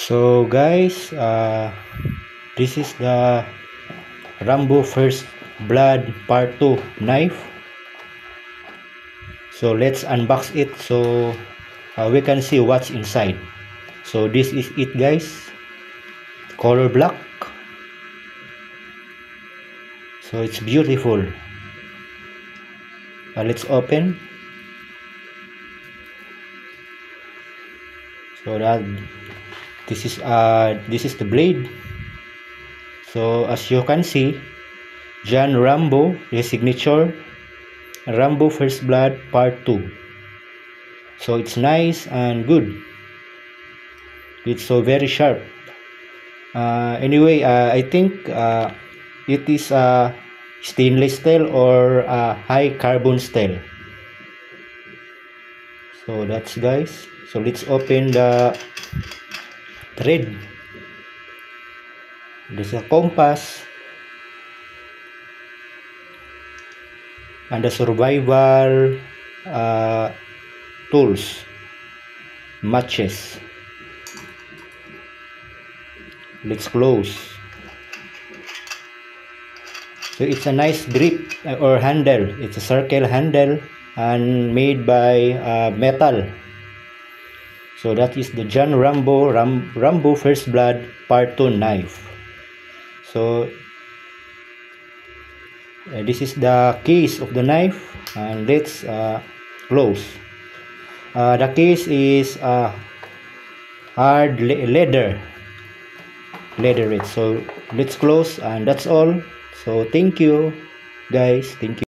So guys, this is the Rambo First Blood Part 2 knife. So let's unbox it so we can see what's inside. So this is it guys, color black. So it's beautiful. Let's open. So that this is the blade. So as you can see, John Rambo, his signature Rambo First Blood Part 2. So it's nice and good. It's so very sharp. Anyway, I think it is stainless steel or high carbon steel. So that's guys. So let's open the thread. There's a compass and the survival tools, matches. Let's close. So it's a nice grip or handle. It's a circle handle and made by metal. So that is the John Rambo Rambo First Blood Part 2 knife. So this is the case of the knife, and let's close. The case is hard leather. So let's close, and that's all. So thank you guys, thank you.